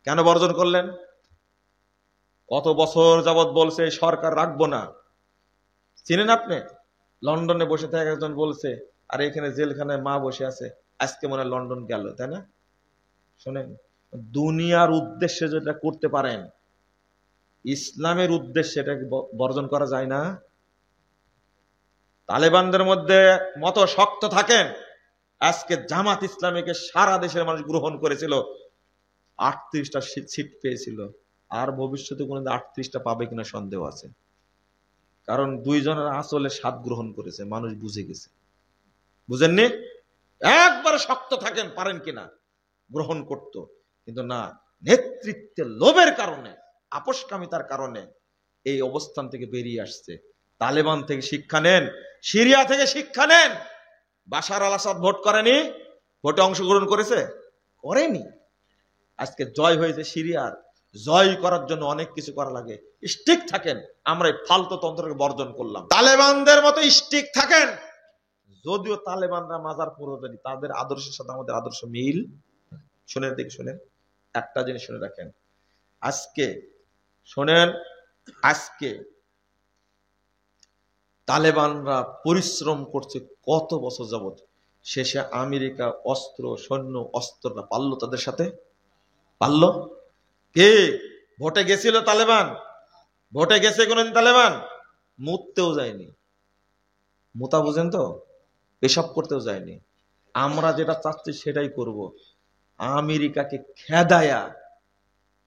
কেন বর্জন করলেন? কত বছর যাবৎ বলছে সরকার রাখবো না। চিনেন আপনি? লন্ডনে বসে থাকে একজন বলছে, আর এখানে জেলখানায় মা বসে আছে, আজকে মনে হয় লন্ডন গেল, তাই না? শোনেন, দুনিয়ার উদ্দেশ্যে যেটা করতে পারেন, ইসলামের উদ্দেশ্যে এটা বর্জন করা যায় না? তালেবানদের মধ্যে মত শক্ত থাকেন, আজকে জামাত ইসলামীকে সারা দেশের মানুষ গ্রহণ করেছিল, 38টা সিট পেয়েছিল। আর ভবিষ্যতে কোনো 38টা পাবে কিনা সন্দেহ আছে, কারণ দুইজনের আসলে স্বাদ গ্রহণ করেছে, মানুষ বুঝে গেছে। বুঝেননি? একবার শক্ত থাকেন, পারেন কিনা গ্রহণ করত, কিন্তু না, নেতৃত্বের লোভের কারণে, আপোষকামিতার কারণে এই অবস্থান থেকে বেরিয়ে আসছে। তালেবান থেকে শিক্ষা নেন, সিরিয়া থেকে শিক্ষা নেন। বাশার আল আসাদ ভোট করেনি, ভোটে অংশগ্রহণ করেছে? করেনি। আজকে জয় হয়েছে সিরিয়ার, জয় করার জন্য অনেক কিছু করা লাগে। স্টিক থাকেন, আমরা এই ফালতু তন্ত্রকে বর্জন করলাম। তালেবানদের মতো স্টিক থাকেন, যদিও তালেবানরা মাজার পুরোটাই, তাদের আদর্শের সাথে আমাদের আদর্শ মিল। শুনেন, দেখি শুনেন, একটা জিনিস শুনে রাখেন। আজকে শোনেন, আজকে তালেবানরা পরিশ্রম করছে কত বছর যাবত, শেষে আমেরিকা অস্ত্র সৈন্য অস্ত্রটা পারলো তাদের সাথে? পারলো? কে ভোটে গেছিল তালেবান? ভোটে গেছে কোনদিন তালেবান? মুততেও যায়নি। মুতা বুঝেন তো? পেশাব করতেও যায়নি। আমরা যেটা চাচ্ছি সেটাই করব। আমেরিকাকে খেদায়া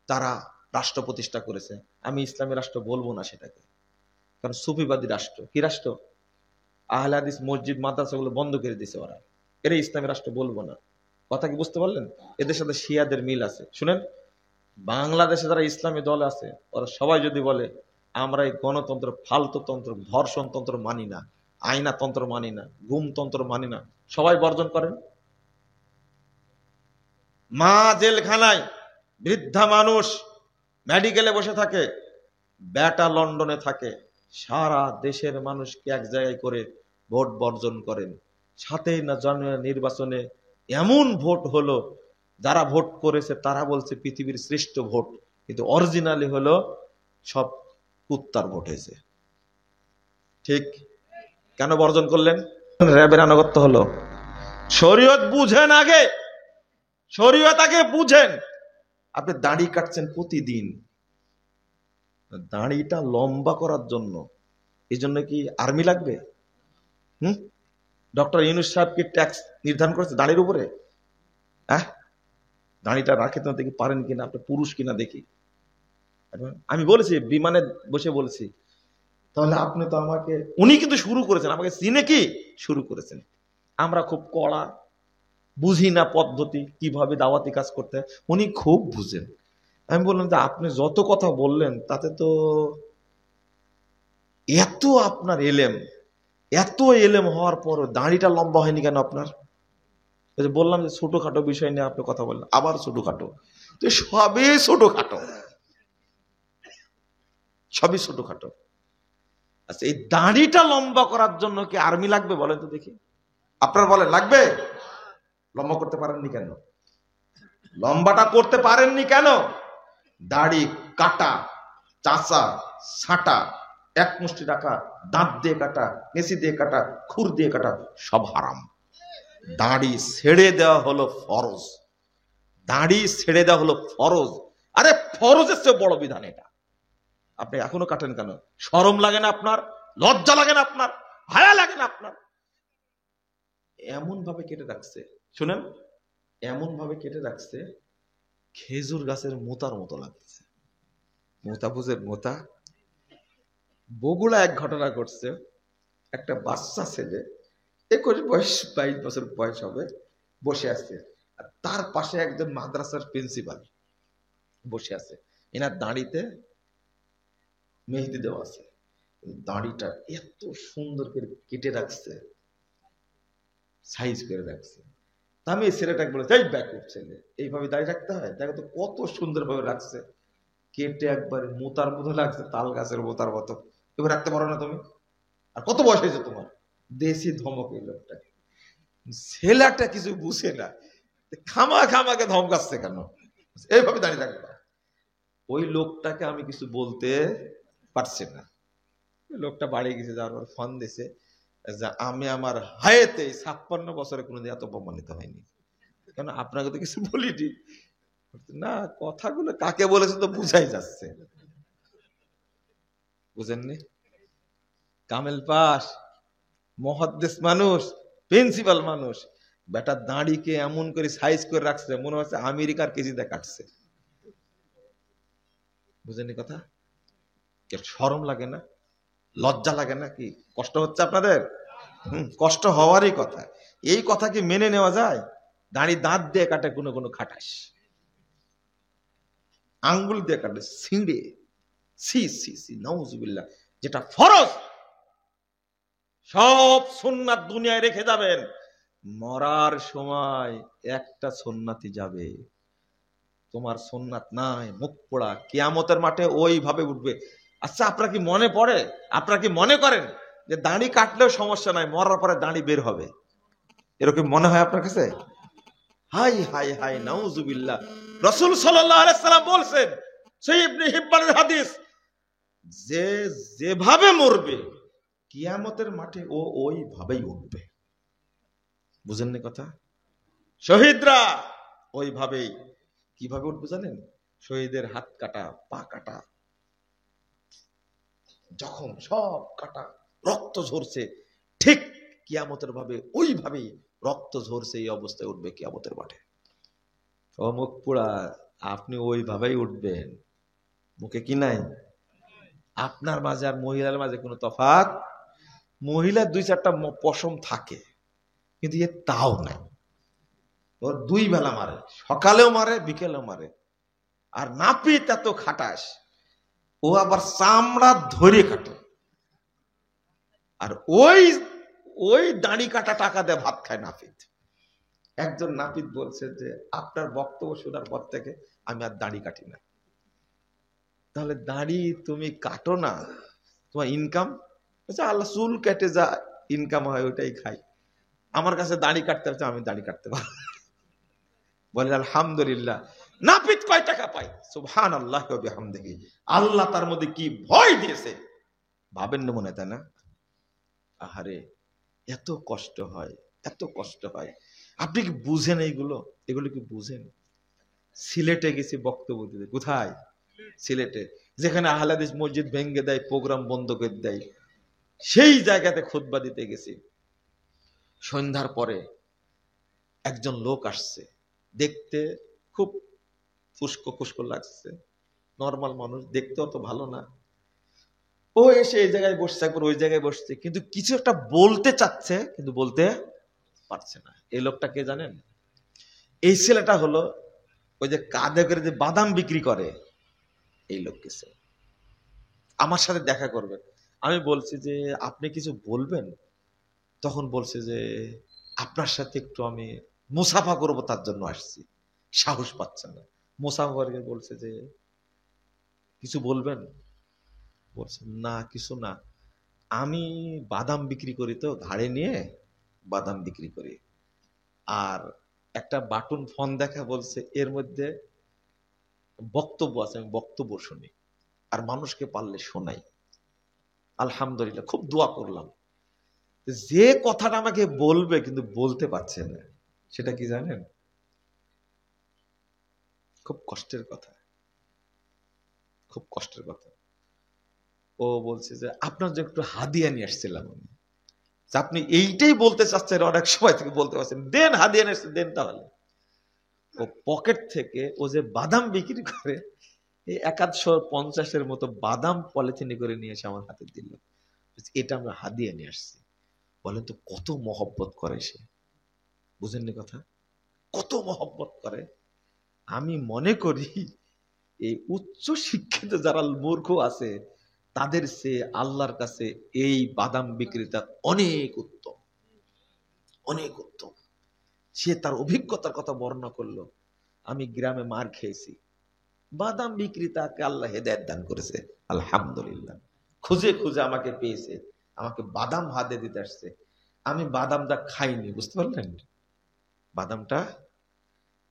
তারা রাষ্ট্র প্রতিষ্ঠা করেছে। আমি ইসলামী রাষ্ট্র বলবো না সেটাকে, কারণ সুফিবাদী রাষ্ট্র। কি রাষ্ট্র? আহলে হাদিস মসজিদ মাদ্রাসাগুলো বন্ধ করে দিয়েছে ওরা, এরা ইসলামী রাষ্ট্র বলবো না। কথা কি বুঝতে পারলেন? এদের সাথে শিয়াদের মিল আছে। শুনেন, বাংলাদেশে যারা ইসলামী দল আছে, ওরা সবাই যদি বলে আমরা এই গণতন্ত্র, ফালতু তন্ত্র, ধর্ষণ তন্ত্র মানি না, আইনা তন্ত্র মানি না, গুমতন্ত্র মানি না, সবাই বর্জন করেন। মা জেলখানায়, বৃদ্ধা মানুষ মেডিকেলে বসে থাকে, বেটা লন্ডনে থাকে, সারা দেশের মানুষকে এক জায়গায় করে ভোট বর্জন করেন। 7ই জানুয়ারি নির্বাচনে এমন ভোট হলো, যারা ভোট করেছে তারা বলছে পৃথিবীর শ্রেষ্ঠ ভোট, কিন্তু অরিজিনালি হলো সব কুত্তার ভোট হয়েছে। ঠিক? কেন বর্জন করলেন? র্যাবের আনুগত্য হলো। শরীয়ত বুঝেন আগে, শরীয়ত আগে বুঝেন। আপনি দাড়ি কাটছেন প্রতিদিন, দাড়িটা লম্বা করার জন্য, এই জন্য কি আর্মি লাগবে? ডক্টর ইউনূস সাহেব কি ট্যাক্স নির্ধারণ করেছে দাড়ির উপরে? দাড়িটা রাখে তো দেখি পারেন কিনা, আপনি পুরুষ কিনা দেখি। আমি বলেছি, বিমানে বসে বলেছি, তাহলে আপনি তো আমাকে, উনি কিন্তু শুরু করেছেন, আমাকে চিনে কি শুরু করেছেন। আমরা খুব কড়া, বুঝি না পদ্ধতি কিভাবে দাওয়াতি কাজ করতে, উনি খুব বুঝেন। আমি বললাম যে আপনি যত কথা বললেন তাতে তো এত আপনার এলেম, এত এলেম হওয়ার পর দাড়িটা লম্বা হয়নি কেন আপনার? বললাম যে ছোটখাটো বিষয় নিয়ে আপনি কথা বললেন, আবার ছোটখাটো। তো সবই ছোটখাটো, সবই ছোটখাটো। আচ্ছা, এই দাড়িটা লম্বা করার জন্য কি আর্মি লাগবে বলেন তো দেখি? আপনারা বলেন লাগবে? লম্বা করতে পারেননি কেন? লম্বাটা করতে পারেননি কেন? দাড়ি কাটা, চাচা ছাটা, এক মুষ্টি রাখা, দাঁত দিয়ে কাটা, কেঁচি দিয়ে কাটা, খুর দিয়ে কাটা, সব হারাম। দাড়ি ছেড়ে দেওয়া হলো ফরজ, দাড়ি ছেড়ে দেওয়া হলো ফরজ। আরে ফরজের চেয়ে বড় বিধান এটা, আপনি এখনো কাটেন কেন? শরম লাগে না আপনার? লজ্জা লাগে না আপনার? হায়া লাগে না আপনার? এমন ভাবে কেটে রাখছে, শুনেন, এমন ভাবে কেটে রাখছে খেজুর গাছের মোতার মতো লাগছে। মোতা বুঝেন? মোতা। বগুড়া এক ঘটনা ঘটছে, একটা বাচ্চা ছেলে 21 বয়স 22 বছর বয়স হবে, বসে আছে, আর তার পাশে একজন মাদ্রাসার প্রিন্সিপাল বসে আছে। এনার দাড়িতে মেহেদি দেওয়া আছে, দাড়িটা এত সুন্দর করে কেটে রাখছে, সাইজ করে রাখছে। আমি এই ছেলেটাকে বলে, এই ব্যাকুব ছেলে, এইভাবে দাড়ি রাখতে হয়? দেখো তো কত সুন্দর ভাবে রাখছে, কেটে একবারে মোতার মতো লাগছে, তাল গাছের মোতার মতো। এবার রাখতে পারো না তুমি? আর কত বয়স হয়েছে তোমার? দেশি ধমক এই লোকটা। ছেলেটা কিছু বুঝে না, খামাকে ধমকাচ্ছে কেন? এইভাবে দাঁড়িয়ে থাকবা। ওই লোকটাকে আমি কিছু বলতে পারছি না। লোকটা বাড়ি গেছে, যাওয়ার পর ফোন দিছে যে আমি আমার হায়াতে 56 বছরে কোনোদিন এত অপমানিত হয়নি। কেন আপনাকে তো কিছু বলিনি। না, কথাগুলো কাকে বলেছে তো বুঝাই যাচ্ছে, বুঝেননি? কামেল পাস, মহাদ্দেশ মানুষ, প্রিন্সিপাল মানুষ, বেটা দাঁড়িকে এমন করে সাইজ করে রাখছে মনে হচ্ছে আমেরিকার কেজিতে কাটছে। বুঝেননি কথা? শরম লাগে না? লজ্জা লাগে না? কি কষ্ট হচ্ছে আপনাদের? কষ্ট হওয়ারই কথা। এই কথা কি মেনে নেওয়া যায়? দাঁড়ি দাঁত দিয়ে কাটে, কোনো কোনো খাটাস আঙ্গুল দিয়ে কাটে, ছিঁড়ে। সি সি সি, নাউজুবিল্লাহ। যেটা ফরজ সব সুন্নাত দুনিয়ায় রেখে যাবেন, মরার সময় একটা সুন্নাতি যাবে। তোমার সুন্নাত নাই, মুখ পোড়া, কিয়ামতের মাঠে ওইভাবে উঠবে। আচ্ছা, আপনার কি মনে পড়ে, আপনারা কি মনে করেন যে দাড়ি কাটলেও সমস্যা নাই, মরার পরে দাড়ি বের হবে? এরকম মনে হয় আপনার কাছে? হাই হাই হাই, নাউজুবিল্লাহ। রাসূল সাল্লাল্লাহু আলাইহি সাল্লাম বলছেন, সহিহ ইবনে হিব্বানের হাদিস, যে যেভাবে মরবে কিয়ামতের মাঠে ও ওইভাবেই উঠবে। বুঝেননি কথা? শহীদরা ওইভাবেই। কিভাবে উঠবে জানেন? শহীদের হাত কাটা, পা কাটা, জখম সব কাটা, রক্ত ঝরছে, ঠিক কিয়ামতের ভাবে ওইভাবেই রক্ত ঝরছে, এই অবস্থায় উঠবে কিয়ামতের মাঠে। ও মুখ পোড়া, আপনি ওইভাবেই উঠবেন। মুখে কি নাই? আপনার মাঝে আর মহিলার মাঝে কোনো তফাৎ? মহিলার 2-4টা পশম থাকে, কিন্তু এ তাও নাই। ওর 2 বেলা মারে, সকালেও মারে বিকেলেও মারে। আর নাপিত এত খাটাস, ও আবার চামড়া ধরে কাটে। আর ওই ওই দাড়ি কাটা টাকা দিয়ে ভাত খায় নাপিত। একজন নাপিত বলছে যে আপনার বক্তব্য শোনার পর থেকে আমি আর দাড়ি কাটি না। তাহলে দাড়ি তুমি কাটো না, তোমার ইনকাম? আল্লাহ চুল কেটে যা ইনকাম হয় ওইটাই খাই, আমার কাছে দাড়ি কাটতে হচ্ছে, আমি দাড়ি কাটতে পারবো। বলে আলহামদুলিল্লাহ। নাপিত কয় টাকা পায়? সুবহানাল্লাহ ওয়া বিহামদিহি। আল্লাহ তার মধ্যে কি ভয় দিয়েছে ভাবেন না মনে, তাই না? আহারে, এত কষ্ট হয়, এত কষ্ট হয়। আপনি কি বুঝেন এইগুলো? এগুলো কি বুঝেন? সিলেটে গেছি বক্তব্য দিতে। কোথায়? সিলেটে, যেখানে আহলে হাদিস মসজিদ ভেঙে দেয়, প্রোগ্রাম বন্ধ করে দেয়, সেই জায়গাতে খুতবা দিতে গেছি। সন্ধ্যার পরে একজন লোক আসছে, দেখতে খুব ফুস্কো ফুস্কো লাগছে, নর্মাল মানুষ, দেখতে অত ভালো না। ও এসে এই জায়গায় বসছে, একবার ওই জায়গায় বসছে, কিন্তু কিছু একটা বলতে চাচ্ছে কিন্তু বলতে পারছে না। এই লোকটা কে জানেন? এই ছেলেটা হলো ওই যে কাঁধে করে যে বাদাম বিক্রি করে, এই লোক গেছে আমার সাথে দেখা করবেন। আমি বলছি যে আপনি কিছু বলবেন? তখন বলছে যে আপনার সাথে একটু আমি মুসাফা করবো, তার জন্য আসছি। সাহস পাচ্ছে না। মুসাফা করে বলছে যে কিছু বলবেন? বলছে না, কিছু না, আমি বাদাম বিক্রি করি, তো ঘাড়ে নিয়ে বাদাম বিক্রি করি। আর একটা বাটন ফোন দেখা, বলছে এর মধ্যে বক্তব্য আছে, আমি বক্তব্য শুনি আর মানুষকে পারলে শোনাই। আলহামদুলিল্লাহ, খুব দোয়া করলাম। যে কথাটা আমাকে বলবে কিন্তু বলতে পারছে না, সেটা কি জানেন? খুব কষ্টের কথা, খুব কষ্টের কথা। ও বলছে যে আপনার যে একটু হাদিয়া নিয়ে আসছিলাম আমি, আপনি এইটাই বলতে চাচ্ছেন, অনেক সময় থেকে বলতে পারছেন, দেন হাদিয়া নিয়ে আসছেন, দেন। তাহলে ও পকেট থেকে, ও যে বাদাম বিক্রি করে, এই 150-এর মতো বাদাম পলিথিনে করে নিয়ে এসে আমার হাতে দিল। এটা আমরা হাদিয়া নিয়ে আসছি। বলেন তো কত মহব্বত করে সে? বুঝেননি কথা? কত মহব্বত করে। আমি মনে করি এই উচ্চ শিক্ষিত যারা মূর্খ আছে, তাদের সে আল্লাহর কাছে এই বাদাম বিক্রিটা অনেক উত্তম, অনেক উত্তম। সে তার অভিজ্ঞতার কথা বর্ণনা করলো। আমি গ্রামে মার খেয়েছি, বাদাম বিক্রেতাকে আল্লাহ হেদায়েত দান করেছে, আলহামদুলিল্লাহ। খুঁজে খুঁজে আমাকে পেয়েছে, আমাকে বাদাম হাতে দিতে আসছে। আমি বাদামটা খাইনি, বুঝতে পারলেন? বাদামটা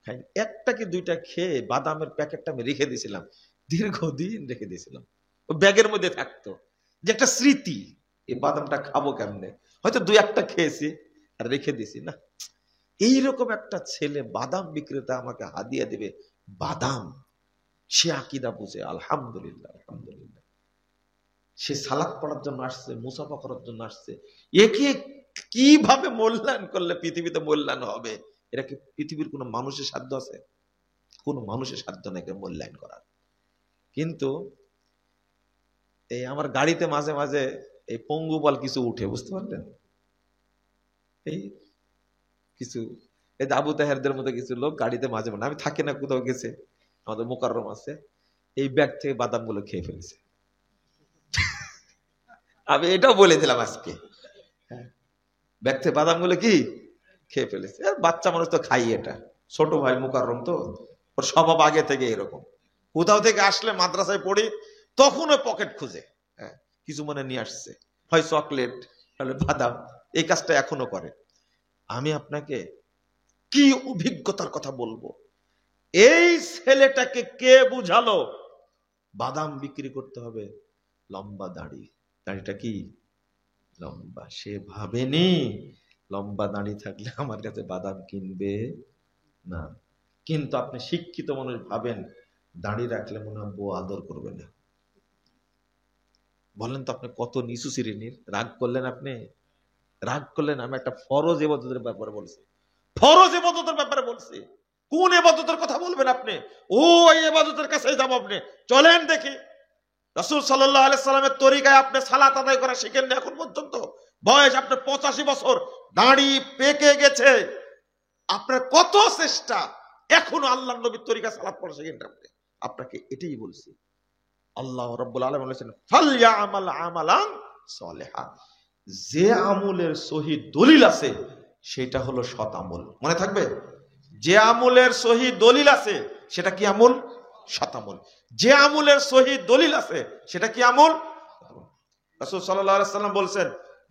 খাই একটা কি দুইটা খেয়ে বাদামের প্যাকেটটা আমি রেখে দিয়েছিলাম, দীর্ঘদিন রেখে দিয়েছিলাম, ও ব্যাগের মধ্যে থাকতো, যে একটা স্মৃতি, এই বাদামটা খাবো কেমনে, হয়তো দুই একটা খেয়েছি আর রেখে দিয়েছি না। এইরকম একটা ছেলে বাদাম বিক্রেতা আমাকে হাদিয়া দেবে বাদাম, সে আকীদা বুঝে, আলহামদুলিল্লাহ আলহামদুলিল্লাহ। সে সালাত পড়ার জন্য আসছে, মুসাফা করার জন্য আসছে, একে কিভাবে মূল্যায়ন করলে পৃথিবীতে মূল্যায়ন হবে? এটা কি পৃথিবীর কোনো মানুষের সাধ্য আছে? কোন মানুষের সাধ্য নেই মূল্যায়ন করার। কিন্তু এই আমার গাড়িতে মাঝে মাঝে এই পঙ্গুপাল কিছু উঠে, বুঝতে পারলেন, এই কিছু এই আবু তাহেরদের মধ্যে কিছু লোক গাড়িতে মাঝে মাঝে, আমি থাকি না, কোথাও গেছে, আমাদের মোকাররম আছে, এই ব্যাগ থেকে বাদাম গুলো খেয়ে ফেলেছে। আমি এটাও বলে দিলাম আজকে, ব্যাগ থেকে বাদাম গুলো কি খেয়ে ফেলেছে। বাচ্চা মানুষ তো খাই, এটা ছোট ভাই মোকাররম তো, ওর স্বভাব আগে থেকে এরকম, কোথাও থেকে আসলে মাদ্রাসায় পড়ি তখন ওই পকেট খুঁজে কিছু মনে নিয়ে আসছে, হয় চকলেট তাহলে বাদাম, এই কাজটা এখনো করে। আমি আপনাকে কি অভিজ্ঞতার কথা বলবো, এই ছেলেটাকে কে বুঝালো বাদাম বিক্রি করতে হবে লম্বা দাড়ি, দাড়িটা কি লম্বা, সে ভাবেনি লম্বা দাড়ি থাকলে আমার কাছে বাদাম কিনবে না। কিন্তু আপনি শিক্ষিত মানুষ ভাবেন দাড়ি রাখলে মনে হয় বউ আদর করবে না। বলেন তো আপনি কত নিচু শ্রেণীর, রাগ করলেন আপনি, রাগ করলেন। আমি একটা ফরজ ইবাদতের ব্যাপারে বলছি, ফরজ ইবাদতের ব্যাপারে বলছি, কোন ইবাদতের কথা বলবেন আপনি? ওই ইবাদতের কাছে যাব আপনি, চলেন দেখি। রাসূল সাল্লাল্লাহু আলাইহি সাল্লামের তরিকায় আপনি সালাত আদায় করা শিখেননি এখন পর্যন্ত, বয়স আপনার 85 বছর, দাড়ি পেকে গেছে, আপনার কত চেষ্টা, এখনো আল্লাহর নবীর তরিকা সালাত পড়া শিখেন আপনি। আপনাকে এটাই বলছি, আল্লাহ রাব্বুল আলামিন বলেছেন ফালইয়ামাল আমালান সলিহা, যে আমলের সহি দলিল আছে সেটা হলো সৎ আমল। মনে থাকবে, যে আমলের সহি দলিল আছে সেটা কি আমল? সৎ আমল। যে আমলের সহি দলিল আছে সেটা কি আমল? রাসূল সাল্লাল্লাহু আলাইহি সাল্লাম বলছেন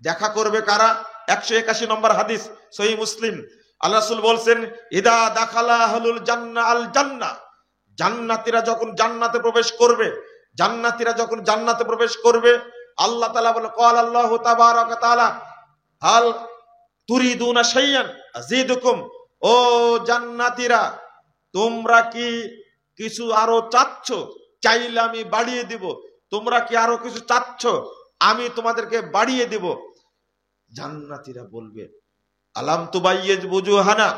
দেখা করবে কারা? 181 নম্বর হাদিস সহিহ মুসলিম, আল্লাহ রাসূল বলছেন ইদা দাখালা আহলুল জান্নাহ আল জান্নাহ, জান্নাতীরা যখন জান্নাতে প্রবেশ করবে, জান্নাতীরা যখন জান্নাতে প্রবেশ করবে, আল্লাহ তাআলা বলে ক্বাল আল্লাহু তাবারাকা তাআলা হাল তুরিদুনা শাইয়ান আযীদুকুম, ও জান্নাতীরা তোমরা কি কিছু আরো চাচ্ছ? চাইলে আমি বাড়িয়ে দিব। তোমরা কি আরো কিছু চাচ্ছ? আমি তোমাদেরকে বাড়িয়ে দিব। জান্নাতীরা বলবে আলাম তুবাইয়িজ বুজুহানা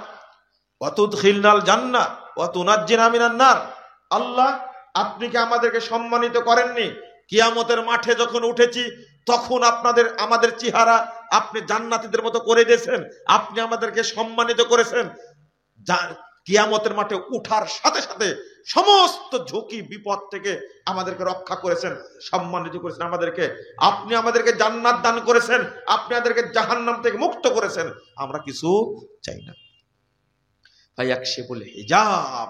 ওয়া তুদখিলনাল জান্নাহ ওয়া তুনাজ্জিনা মিনান নার, আল্লাহ আপনি কি আমাদেরকে সম্মানিত করেননি? কিয়ামতের মাঠে যখন উঠেছি তখন আমাদের চেহারা আপনি জান্নাতীদের মতো করে দিয়েছেন, আপনি আমাদেরকে সম্মানিত করেছেন। কিয়ামতের মাঠে উঠার সাথে সাথে সমস্ত ঝুঁকি বিপদ থেকে আমাদেরকে রক্ষা করেছেন, সম্মানিত করেছেন আমাদেরকে। আপনি আমাদেরকে জান্নাত দান করেছেন, আপনি আমাদেরকে জাহান্নাম থেকে মুক্ত করেছেন, আমরা কিছু চাই না। ফায়াকশিফুল হিজাব,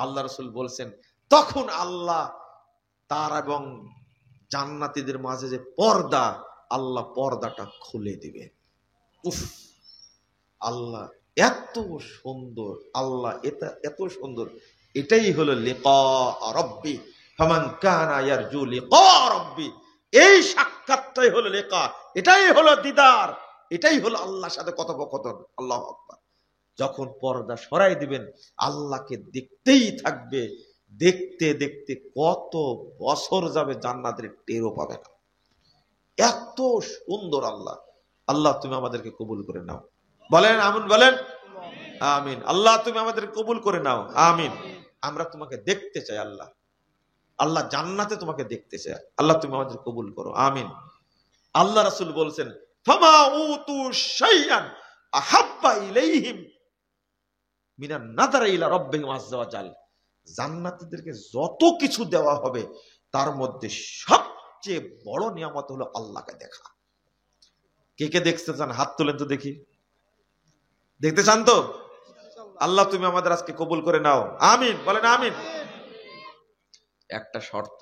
আল্লাহ রাসূল বলছেন তখন আল্লাহ তার এবং জান্নাতীদের মাঝে যে পর্দা, আল্লাহ পর্দাটা খুলে দিবে। উফ, আল্লাহ এত সুন্দর, আল্লাহ এটা এত সুন্দর। এটাই হলো লিকা রাব্বি, ফামান কানা ইয়ারজু লিকা রাব্বি, এই সাক্ষাৎটাই হলো লিকা, এটাই হলো দিদার, এটাই হলো আল্লাহর সাথে কথোপকথন। আল্লাহু আকবার। যখন পর্দা সরাই দিবেন আল্লাহকে দেখতেই থাকবে, দেখতে দেখতে কত বছর যাবে জান্নাতের টেরও পাবে না, এত সুন্দর আল্লাহ। আল্লাহ তুমি আমাদেরকে কবুল করে নাও, বলেন আমিন, বলেন আমিন। আল্লাহ তুমি আমাদের কবুল করে নাও, আমিন। আমরা তোমাকে দেখতে চাই আল্লাহ, আল্লাহ জান্নাতে তোমাকে দেখতে চাই, আল্লাহ তুমি আমাদের কবুল করো, আমিন। আল্লাহ রাসূল বলছেন ফামা উতু শাইআন আহাব্বা ইলাইহিম মিনান নাযারি ইলা রাব্বিহিম আযজা ওয়া জাল, জান্নাতীদেরকে যত কিছু দেওয়া হবে তার মধ্যে সবচেয়ে বড় নিয়ামত হলো আল্লাহকে দেখা। কে কে দেখতে চান হাত তোলেন তো দেখি, দেখতে চান তো? আল্লাহ তুমি আমাদের আজকে কবুল করে নাও, আমিন, বলেন আমিন। একটা শর্ত,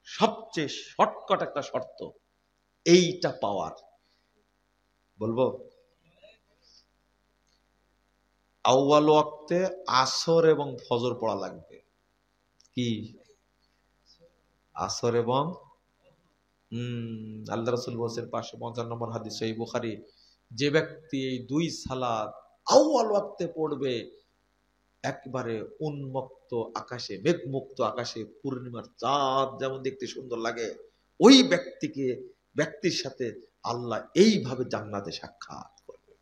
সবচেয়ে শর্টকাট একটা শর্ত এইটা পাওয়ার, বলবো আউয়াল ওয়াক্তে আসর এবং ফজর পড়া লাগবে। কি? আসর এবং আল্লাহ রাসূল বলেছেন 555 নম্বর হাদিস সহিহ বুখারী, যে ব্যক্তি এই দুই সালাত আউয়াল ওয়াক্তে পড়বে, একবারে উন্মুক্ত আকাশে, মেঘমুক্ত আকাশে পূর্ণিমার চাঁদ যেমন দেখতে সুন্দর লাগে, ওই ব্যক্তির সাথে আল্লাহ এইভাবে জান্নাতে সাক্ষাৎ করবে।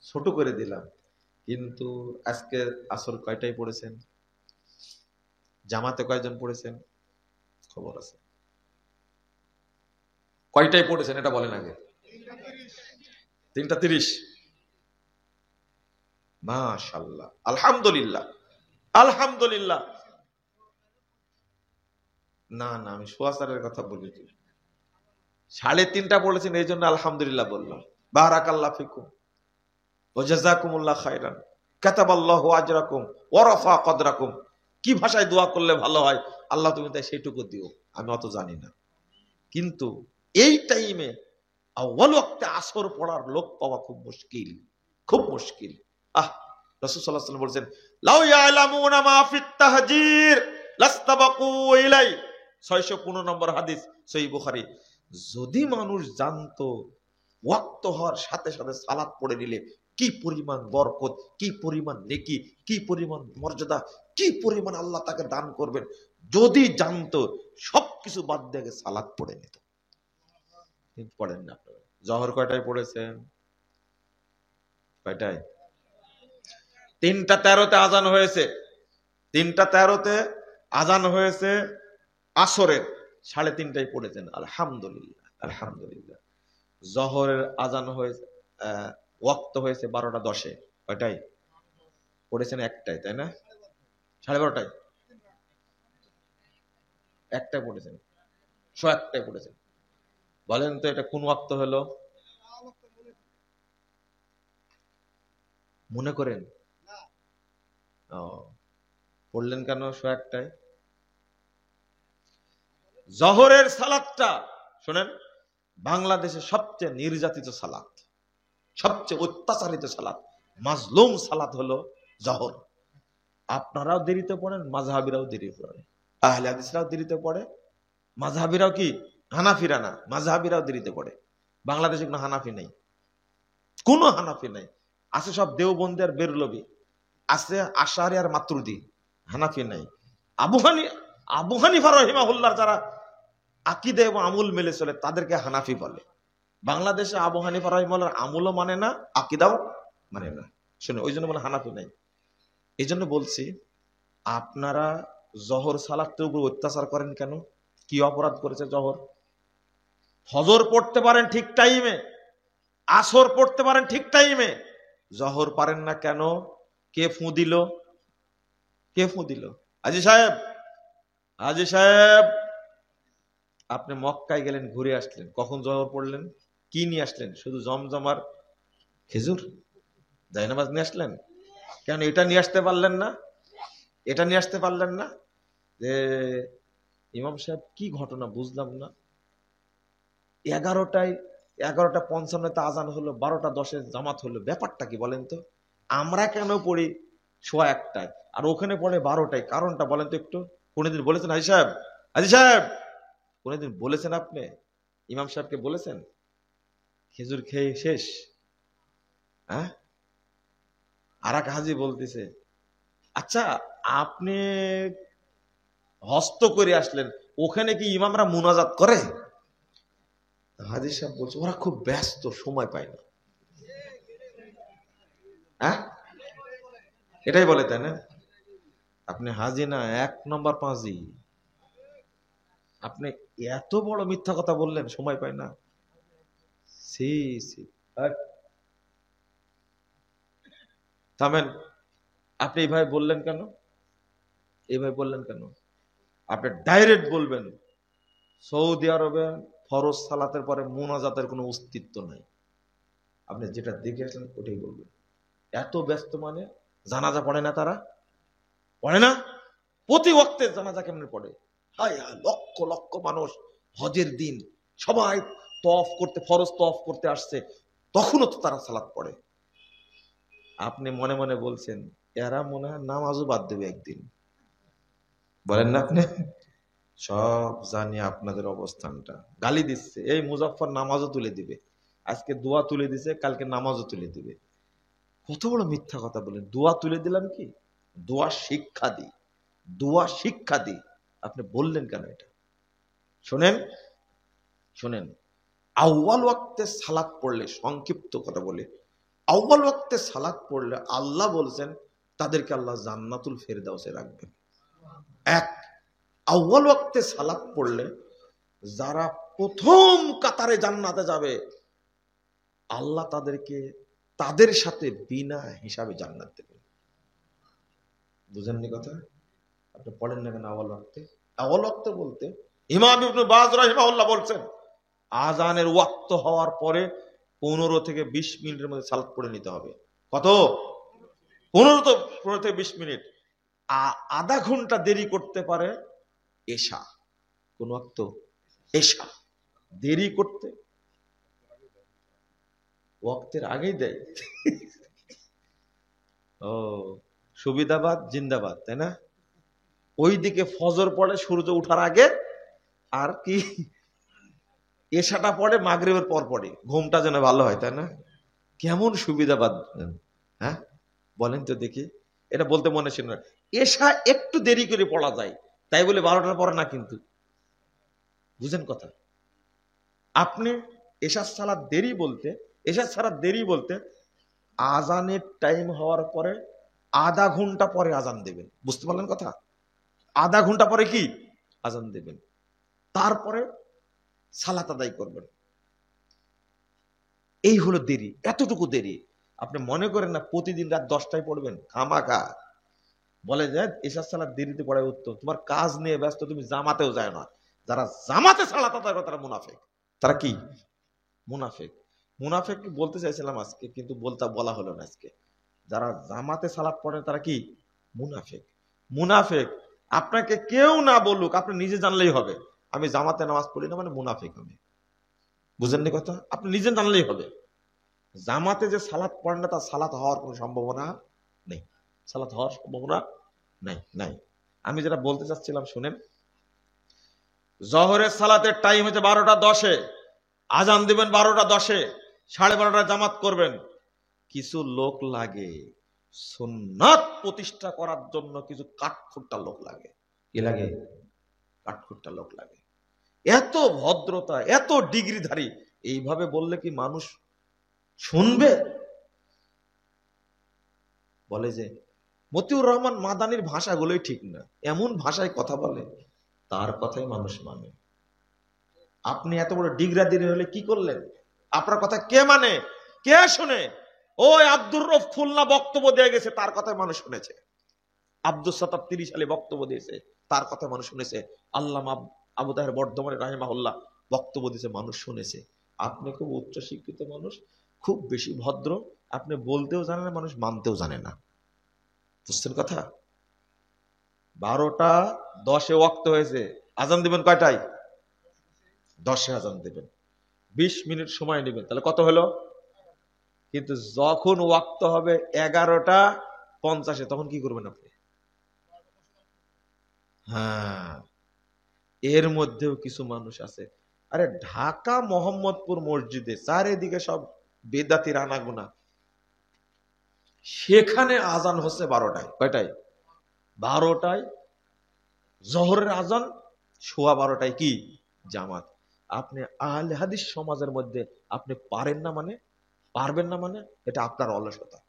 ছোট করে দিলাম, কিন্তু আজকে আসর কয়টায় পড়েছেন? জামাতে কয়জন পড়েছেন খবর আছে? কয়টায় পড়েছেন এটা বলেন আগে। 3:30। মাশাআল্লাহ, আলহামদুলিল্লাহ, আলহামদুলিল্লাহ। না না, আমি সোয়াসারের কথা বলি। 3:30 পড়েছেন, এই জন্য আলহামদুলিল্লাহ বললাম। বারাকাল্লাহ ফিকুম ওয়া জাযাকুমুল্লাহ খায়রান, কাতাবাল্লাহু আজরাকুম ওয়া রাফা কদরাকুম। কি ভাষায় দোয়া করলে ভালো হয়, আল্লাহ তুমি তাই সেইটুকু দিও, আমি অত জানি না। কিন্তু এই টাইমে আউয়াল ওয়াক্তে আসর পড়ার লোক পাওয়া খুব মুশকিল, খুব মুশকিল। রাসূল সাল্লাল্লাহু আলাইহি ওয়াসাল্লাম বলেছেন, লাউ ইয়ালামুনা মা ফিত তাহজির লাস্তাবাকু ইলাই। 615 নম্বর হাদিস সহিহ বুখারী। যদি মানুষ জানতো ওয়াক্ত হওয়ার সাথে সাথে সালাত পড়ে নিলে কি পরিমাণ বরকত, কি পরিমাণ নেকি, কি পরিমাণ মর্যাদা, কি পরিমাণ আল্লাহ তাকে দান করবেন, যদি জানতো সবকিছু বাদ দিয়ে সালাত পড়ে নিত। কিন্তু পড়েন না। জহর কয়টায় পড়েছেন? কয়টায়? 3:13 আজান হয়েছে। 3:13 আজান হয়েছে আসরের, 3:30টায় পড়েছেন। আলহামদুলিল্লাহ, আলহামদুলিল্লাহ। জহরের আজান হয়েছে, ওয়াক্ত হয়েছে 12:10। কয়টায় পড়েছেন? একটায়, তাই না? 12:30টায় একটায় পড়েছেন, 1টায় পড়েছেন। বলেন তো এটা কোন ওয়াক্ত হলো? মনে করেন পড়লেন কেন 1টায়? জহরের সালাতটা শোনেন, বাংলাদেশে সবচেয়ে নির্যাতিত সালাত, সবচেয়ে অত্যাচারিত সালাত, মাজলুম সালাত হলো জহর। আপনারাও দেরিতে পড়েন, মাযহাবিরাও দেরি পড়ে, আহলে হাদিসরাও দেরিতে পড়ে, মাযহাবিরাও কি, হানাফিরা না, মাযহাবিরাও দেরিতে পড়ে। বাংলাদেশে কোনো হানাফি নাই, কোনো হানাফি নাই। আছে সব দেওবন্দি আর বেরলভী, আছে আশারি আর মাতুরিদি, হানাফি নাই। আবু হানিফা রাহিমাহুল্লাহ যারা আকীদা এবং আমল মেলে চলে তাদেরকে হানাফি বলে। বাংলাদেশে আবু হানিফা রাহিমাহুল্লাহর আমলও মানে না, আকীদাও মানে না, শুনে ওই জন্য বলে হানাফি নাই। এই জন্য বলছি, আপনারা জহর সালাতের উপর অত্যাচার করেন কেন? কি অপরাধ করেছে জহর? ফজর পড়তে পারেন ঠিক টাইমে, আসর পড়তে পারেন ঠিক টাইমে, জহর পারেন না কেন? কে ফু দিল? কে ফু দিল? হাজী সাহেব, হাজী সাহেব, আপনি মক্কায় গেলেন, ঘুরে আসলেন, কখন জহর পড়লেন? কি নিয়ে আসলেন? শুধু জমজম আর খেজুর, জায়নামাজ নিয়ে আসলেন? কেন এটা নিয়ে আসতে পারলেন না? এটা নিয়ে আসতে পারলেন না? যে ইমাম সাহেব কি ঘটনা বুঝলাম না, 11:55 আজান হলো, 12:10 জামাত হলো, ব্যাপারটা কি বলেন তো? আমরা কেন পড়ি 1:15 আর ওখানে পড়ে 12টায়, কারণটা বলেন তো একটু। কোনদিন বলেছেন হাজী সাহেব? হাজী সাহেব, কোনদিন বলেছেন আপনি ইমাম সাহেবকে বলেছেন খেজুর খেয়ে শেষ? হ্যাঁ, আর এক হাজী বলতেছে, আচ্ছা আপনি হস্ত করে আসলেন, ওখানে কি ইমামরা মুনাজাত করে? হাজী সাহেব বলছে ওরা খুব ব্যস্ত, সময় পায় না। হ্যাঁ, এটাই বলে, তাই না? আপনি হাজী না, 1 নম্বর পাঁজি। আপনি এত বড় মিথ্যা কথা বললেন, সময় পায় না। সি সি, থামেন। আপনি এইভাবে বললেন কেন? এইভাবে বললেন কেন? আপনি ডাইরেক্ট বলবেন সৌদি আরবে ফরজ সালাতের পরে মুনাজাতের কোনো অস্তিত্ব নাই। আপনি যেটা দেখে আসলেন ওটাই বলবেন। এত ব্যস্ত মানে জানাজা পড়ে না, তারা পড়ে না? প্রতি ওয়াক্তে জানাজা কেমনে পড়ে? হায় হায়, লক্ষ লক্ষ মানুষ হজের দিন সবাই তওয়াফ করতে, ফরজ তওয়াফ করতে আসছে, তখনও তো তারা সালাত পড়ে। আপনি মনে মনে বলছেন এরা মনে হয় নামাজও বাদ দেবে একদিন, বলেন না আপনি? সব জানি আপনাদের অবস্থানটা। গালি দিচ্ছে, এই মুজাফফর নামাজও তুলে দিবে, আজকে দোয়া তুলে দিছে, কালকে নামাজও তুলে দিবে। কত বড় মিথ্যা কথা বলেন। দোয়া তুলে দিলাম কি? দোয়া শিক্ষা দিই, দোয়া শিক্ষা দিই। আপনি বললেন কেন এটা? শোনেন, শোনেন, আউয়াল ওয়াক্তে সালাত পড়লে, সংক্ষিপ্ত কথা বলে, আউয়াল ওয়াক্তে সালাত পড়লে আল্লাহ বলছেন তাদেরকে আল্লাহ জান্নাতুল ফেরদাউসে রাখবেন। এক, আউয়াল ওয়াক্তে সালাত পড়লে যারা প্রথম কাতারে জান্নাতে যাবে আল্লাহ তাদেরকে তাদের সাথে বিনা হিসাবে জান্নাত দেবেন। বুঝেননি কথা? আপনি পড়েন না কেন আউয়াল ওয়াক্তে? আউয়াল ওয়াক্তে বলতে ইমাম ইবনে বাজ রাহিমাহুল্লাহ বলছেন আজানের ওয়াক্ত হওয়ার পরে 15 থেকে 20 মিনিটের মধ্যে সালাত পড়ে নিতে হবে। কত? 15 থেকে 20 মিনিট। আধা ঘন্টা দেরি করতে পারে এশা। কোন ওয়াক্ত? এশা। দেরি করতে ওয়াক্তের আগেই দেয়। ও, সুবিধাবাদ জিন্দাবাদ, তাই না? ওইদিকে ফজর পড়ে সূর্য ওঠার আগে, আর কি এশাটা পড়ে মাগরিবের পর পড়ে, ঘুমটা যেন ভালো হয়, তাই না? কেমন সুবিধাবাদ, হ্যাঁ বলেন তো দেখি। এটা বলতে মনে ছিল না, এশা একটু দেরি করে পড়া যায়, তাই বলে 12টার পরে না কিন্তু। বুঝেন কথা? আপনি এশার সালাত দেরি বলতে, এশার সালাত দেরি বলতে আজানের টাইম হওয়ার পরে আধা ঘন্টা পরে আজান দেবেন। বুঝতে পারলেন কথা? আধা ঘন্টা পরে কি আজান দেবেন, তারপরে সালাত আদায় করবেন। এই হলো দেরি, এতটুকু দেরি। আপনি মনে করেন না প্রতিদিন রাত 10টায় পড়বেন, খামাখা। বলে যে এশার সালাত দেরিতে পড়ায় উত্তম, তোমার কাজ নিয়ে ব্যস্ত, তুমি জামাতেও যায় না। যারা জামাতে সালাত আদায় করে তারা মুনাফিক। তারা কি? মুনাফিক। মুনাফিক বলতে চাইছিলাম আজকে, কিন্তু বলা হলো না আজকে। যারা জামাতে সালাত পড়ে তারা কি? মুনাফিক। মুনাফিক আপনাকে কেউ না বলুক, আপনি নিজে জানলেই হবে আমি জামাতে নামাজ পড়ি না, মানে মুনাফিক আমি। বুঝেননি কথা? আপনি নিজে জানলেই হবে। জামাতে যে সালাত পড়েন না তার সালাত হওয়ার কোনো সম্ভাবনা নেই। সালাত হওয়ার সম্ভাবনা নাই, নাই। আমি যেটা বলতে চাচ্ছিলাম শুনেন, জহরের সালাতের টাইম হচ্ছে 12টা 10-এ, আজান দিবেন 12টা 10-এ, 12:30টায় জামাত করবেন। কিছু লোক লাগে সুন্নাত প্রতিষ্ঠা করার জন্য, কিছু কাঠখোট্টা লোক লাগে। কি লাগে? কাঠখোট্টা লোক লাগে। এত ভদ্রতা, এত ডিগ্রিধারী, এইভাবে বললে কি মানুষ শুনবে? বলে যে মতিউর রহমান মাদানির ভাষাগুলোই ঠিক না, এমন ভাষায় কথা বলে, তার কথাই মানুষ মানে। আপনি এত বড় ডিগ্রাদির হলে কি করলেন? আপনার কথা কে মানে, কে শুনে? ওই আব্দুর রউফ খুলনা বক্তব্য দিয়ে গেছে, তার কথাই মানুষ শুনেছে। আব্দুল সাত্তার 30 সালে বক্তব্য দিয়েছে, তার কথা মানুষ শুনেছে। আল্লামা আবু তাহের বর্ধমানের রাহিমাহুল্লাহ বক্তব্য দিয়েছে, মানুষ শুনেছে। আপনি খুব উচ্চ শিক্ষিত মানুষ, খুব বেশি ভদ্র, আপনি বলতেও জানেন না, মানুষ মানতেও জানে না। বুঝছেন কথা? 12টা 10-এ ওয়াক্ত হয়েছে, আজান দিবেন কয়টায়? 10-এ আজান দিবেন, 20 মিনিট সময় নেবেন, তাহলে কত হলো? কিন্তু যখন ওয়াক্ত হবে 11টা 50-এ, তখন কি করবেন আপনি? হ্যাঁ, এর মধ্যেও কিছু মানুষ আছে, আরে ঢাকা মোহাম্মদপুর মসজিদে চারিদিকে সব বেদাতির আনাগোনা, সেখানে আজান হচ্ছে 12টায়। কয়টায়? 12টায় জোহরের আজান, 12:15 কি জামাত। আপনি আহলে হাদিস সমাজের মধ্যে আপনি পারেন না মানে, পারবেন না মানে, এটা আপনার অলসতা।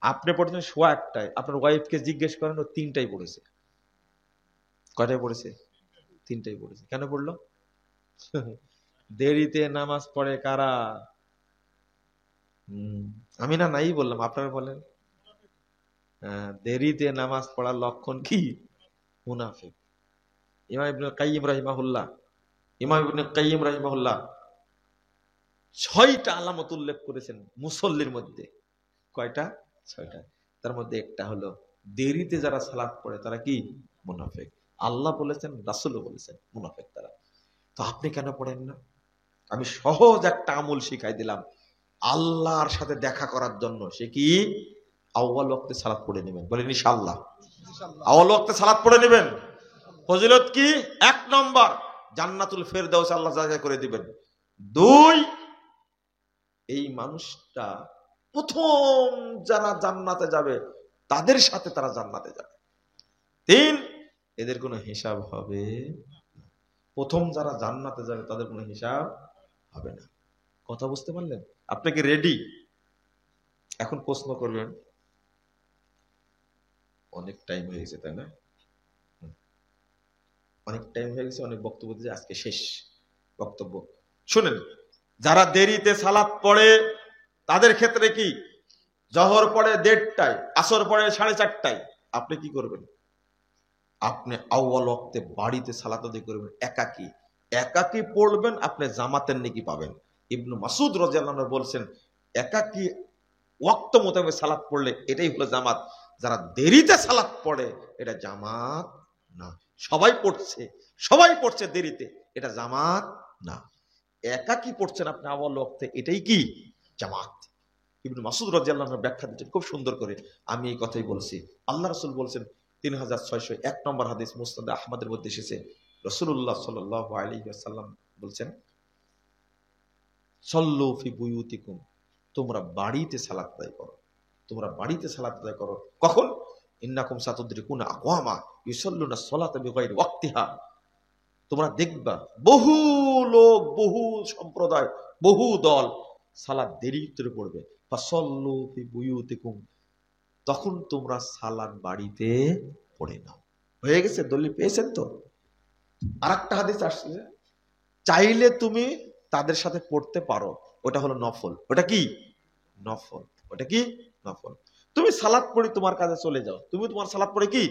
আপনি পড়েছেন 1টায়, আপনার ওয়াইফকে জিজ্ঞেস করেন, ও 3টায় পড়েছে। কয়টায় পড়েছে? 3টায় পড়েছে। কেন পড়লো? দেরিতে নামাজ পড়ে কারা? আমি না নাই বললাম, আপনারা বলেন। দেরিতে নামাজ পড়ার লক্ষণ কি? মুনাফিক। ইমাম ইবনে কাইয়িম রাহিমাহুল্লাহ, ইমাম ইবনে কাইয়িম রাহিমাহুল্লাহ 6টা আলামত উল্লেখ করেছেন মুসল্লির মধ্যে। কয়টা? 6টা। তার মধ্যে একটা হলো দেরিতে যারা সালাত পড়ে তারা কি? মুনাফিক। আল্লাহ বলেছেন, রাসূলও বলেছেন মুনাফিক তারা। তো আপনি কেন পড়েন না? আমি সহজ একটা আমল শিখাই দিলাম, আল্লাহর সাথে দেখা করার জন্য সে কি আউয়াল ওয়াক্তে সালাত পড়ে নেবেন, বলেন ইনশাআল্লাহ। আউয়াল ওয়াক্তে সালাত পড়ে নেবেন। ফজিলত কি? 1 নম্বর, জান্নাতুল ফেরদাউস আল্লাহ জায়গা করে দিবেন। 2, এই মানুষটা প্রথম যারা জান্নাতে যাবে তাদের সাথে তারা জান্নাতে যাবে। 3, এদের কোনো হিসাব হবে। প্রথম যারা জান্নাতে যাবে তাদের কোনো হিসাব হবে না। কথা বুঝতে পারলেন? আপনাকে রেডি? এখন প্রশ্ন করবেন, অনেক টাইম হয়ে গেছে তাই না? অনেক টাইম হয়ে গেছে, অনেক বক্তব্য দিয়ে আজকে শেষ বক্তব্য। শুনেন, যারা দেরিতে সালাত পড়ে তাদের ক্ষেত্রে কি? জহর পড়ে 1:30টায়, আসর পড়ে 4:30টায়, আপনি কি করবেন? আপনি আউয়াল ওয়াক্তে বাড়িতে সালাত আদায় করবেন, একাকী একাকী পড়বেন, আপনি জামাতের নেকি পাবেন। ইবনু মাসউদ রাদিয়াল্লাহু আনহু বলছেন, একাকী ওয়াক্ত মোতাবেক সালাত পড়লে এটাই হলো জামাত। যারা দেরিতে সালাত পড়ে এটা জামাত না। সবাই পড়ছে দেরিতে, এটা জামাত না। একাকী পড়ছেন আপনি আউয়াল ওয়াক্তে, এটাই কি? জামাত। ইবনু মাসউদ রাদিয়াল্লাহু আনহু ব্যাখ্যা দিচ্ছেন খুব সুন্দর করে। আমি এই কথাই বলছি। আল্লাহ রাসূল বলছেন, 3601 নম্বর হাদিস মুসনাদ আহমদের মধ্যে এসেছে, রাসূলুল্লাহ সাল্লাল্লাহু আলাইহি ওয়াসাল্লাম বলছেন, সল্লু ফি বুয়ুতিকুম, তোমরা বাড়িতে সালাত আদায় করো, তোমরা বাড়িতে সালাত আদায় করো। কখন? ইন্নাকুম সাতুদরিকুনা আকওয়ামা ইউসাল্লুনা সলাতা বিগাইরি ওয়াক্তিহা, তোমরা দেখবা বহু লোক, বহু সম্প্রদায়, বহু দল সালাত দেরিতে পড়বে। ফাসাল্লু ফি বুয়ুতিকুম, তখন তোমরা সালাত বাড়িতে পড়ে নাও। হয়ে গেছে? দলিল পেয়েছেন তো? আরেকটা হাদিস আসছে, চাইলে তুমি তাদের সাথে পড়তে পারো, ওটা হলো নফল। ওটা কি? নফল। ওটা কি? নফল। তুমি সালাত পড়ে তোমার কাজে চলে যাও, তুমি তোমার সালাত পড়ে কি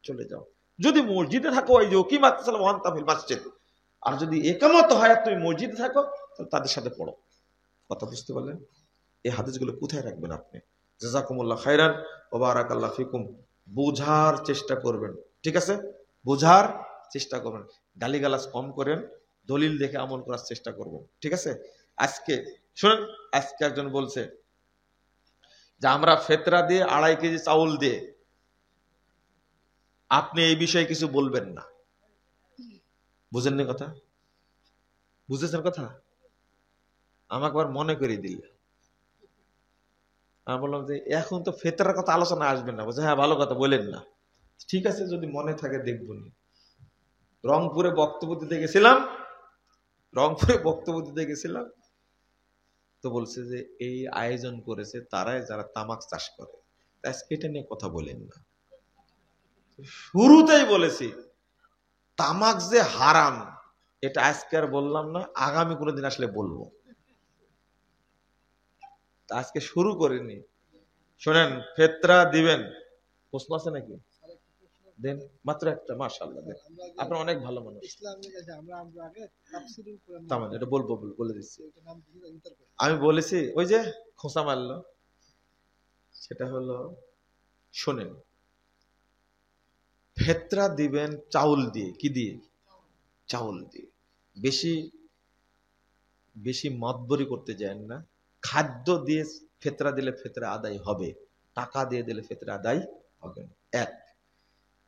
চলে যাও। যদি মসজিদে থাকো, ওই যে ওকিমাত সালাম ওয়ান্তা ফিল মাসজিদ, আর যদি একামত হয় তুমি মসজিদে থাকো, তাহলে তাদের সাথে পড়ো। কথা বুঝতে পারলেন? এই হাদিসগুলো কোথায় রাখবেন আপনি? জাযাকুমুল্লাহ খাইরান ওয়া বারাকাল্লাহু ফিকুম। বোঝার চেষ্টা করবেন, ঠিক আছে? বোঝার চেষ্টা করবেন, গালিগালাজ কম করেন, দলিল দেখে আমল করার চেষ্টা করবেন, ঠিক আছে? আজকে শুনেন, আজকে একজন বলছে যে আমরা ফেতরা দিয়ে 2.5 কেজি চাউল দিয়ে, আপনি এই বিষয়ে কিছু বলবেন না। বুঝেননি কথা? বুঝেছেন কথা? আমাকে আবার মনে করে দিলে আমি বললাম যে এখন তো ফেতরার কথা আলোচনা আসবে না। বলছে হ্যাঁ ভালো কথা, বলেন না। ঠিক আছে, যদি মনে থাকে দেখবো নি। রংপুরে বক্তব্য দিতে গেছিলাম, তো বলছে যে এই আয়োজন করেছে তারাই যারা তামাক চাষ করে, আজকে এটা নিয়ে কথা বলেন না। শুরুতেই বলেছি তামাক যে হারাম, এটা আজকে আর বললাম না, আগামী কোনোদিন আসলে বলবো। আজকে শুরু করিনি। শোনেন, ফেতরা দিবেন, প্রশ্ন আছে নাকি? দেন, মাত্র একটা। মাশাআল্লাহ, দেন, আপনি অনেক ভালো মানুষ। এটা বলবো, বলে দিচ্ছি। আমি বলেছি ওই যে খোঁচা মারলো, সেটা হলো, শোনেন, ফেতরা দিবেন চাউল দিয়ে। কি দিয়ে? চাউল দিয়ে। বেশি বেশি মতবরি করতে যান না। খাদ্য দিয়ে ফেতরা দিলে ফেতরা আদায় হবে, টাকা দিয়ে দিলে ফেতরা আদায় হবে না। 1।